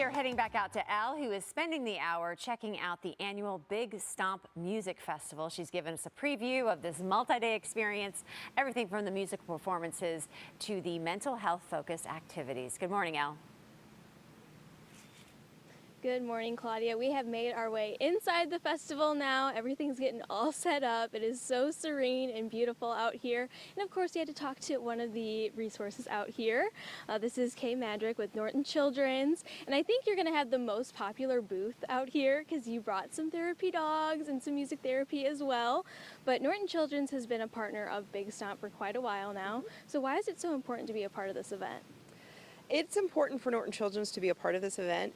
are heading back out to Elle, who is spending the hour checking out the annual Big Stomp Music Festival. She's given us a preview of this multi-day experience, everything from the musical performances to the mental health-focused activities. Good morning, Elle. Good morning, Claudia. We have made our way inside the festival now. Everything's getting all set up. It is so serene and beautiful out here. And of course, you had to talk to one of the resources out here. This is Kay Madrick with Norton Children's. And I think you're going to have the most popular booth out here because you brought some therapy dogs and some music therapy as well. But Norton Children's has been a partner of Big Stomp for quite a while now. So why is it so important to be a part of this event? It's important for Norton Children's to be a part of this event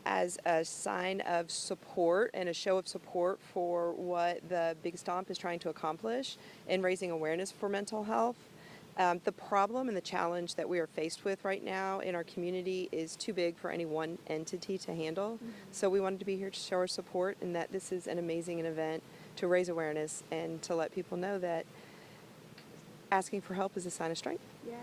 as a sign of support and a show of support for what the Big Stomp is trying to accomplish in raising awareness for mental health. The problem and the challenge that we are faced with right now in our community is too big for any one entity to handle. So we wanted to be here to show our support and that this is an amazing event to raise awareness and to let people know that asking for help is a sign of strength. Yes.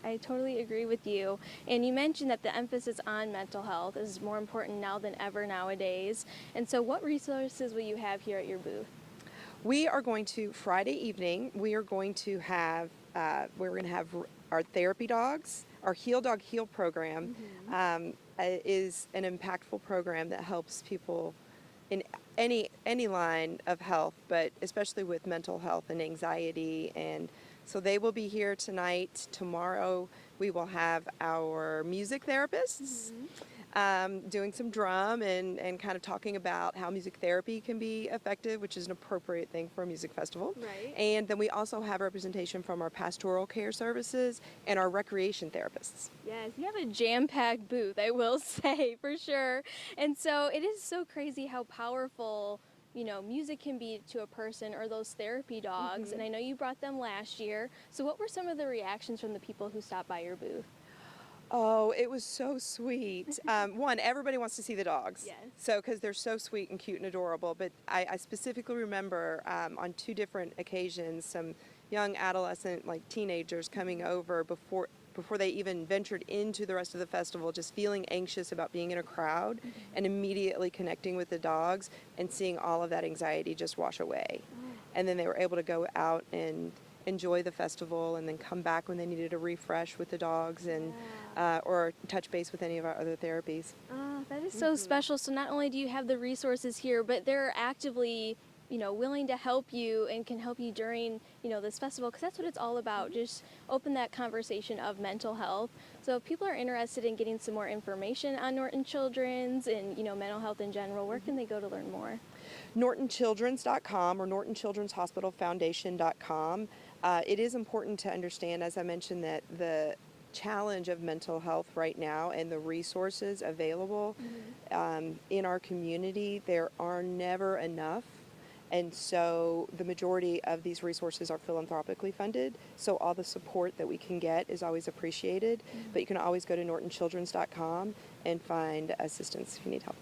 I totally agree with you. And you mentioned that the emphasis on mental health is more important now than ever nowadays. And so what resources will you have here at your booth? We are going to, Friday evening, we are going to have, we're going to have our therapy dogs. Our Heal Dog Heal program is an impactful program that helps people in any line of health, but especially with mental health and anxiety. And so they will be here tonight. Tomorrow we will have our music therapists doing some drum and kind of talking about how music therapy can be effective, which is an appropriate thing for a music festival. Right. And then we also have representation from our pastoral care services and our recreation therapists. Yes, you have a jam-packed booth, I will say, for sure. And so it is so crazy how powerful music can be to a person or those therapy dogs. And I know you brought them last year. So what were some of the reactions from the people who stopped by your booth? Oh, it was so sweet. One, everybody wants to see the dogs. Yes. So, because they're so sweet and cute and adorable. But I specifically remember on two different occasions, some young adolescent, like teenagers, coming over before they even ventured into the rest of the festival, just feeling anxious about being in a crowd and immediately connecting with the dogs and seeing all of that anxiety just wash away. And then they were able to go out and enjoy the festival and then come back when they needed a refresh with the dogs and or touch base with any of our other therapies. That is so special. So not only do you have the resources here, but they're actively willing to help you and can help you during, this festival, because that's what it's all about. Just open that conversation of mental health. So if people are interested in getting some more information on Norton Children's and, mental health in general, where can they go to learn more? NortonChildren's.com or NortonChildren'sHospitalFoundation.com. It is important to understand, as I mentioned, that the challenge of mental health right now and the resources available in our community, there are never enough. And so the majority of these resources are philanthropically funded, so all the support that we can get is always appreciated. But you can always go to NortonChildren's.com and find assistance if you need help.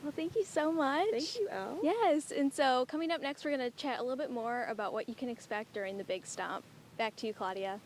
Well, thank you so much. Thank you, Elle. Yes, and so coming up next, we're going to chat a little bit more about what you can expect during the Big Stomp. Back to you, Claudia.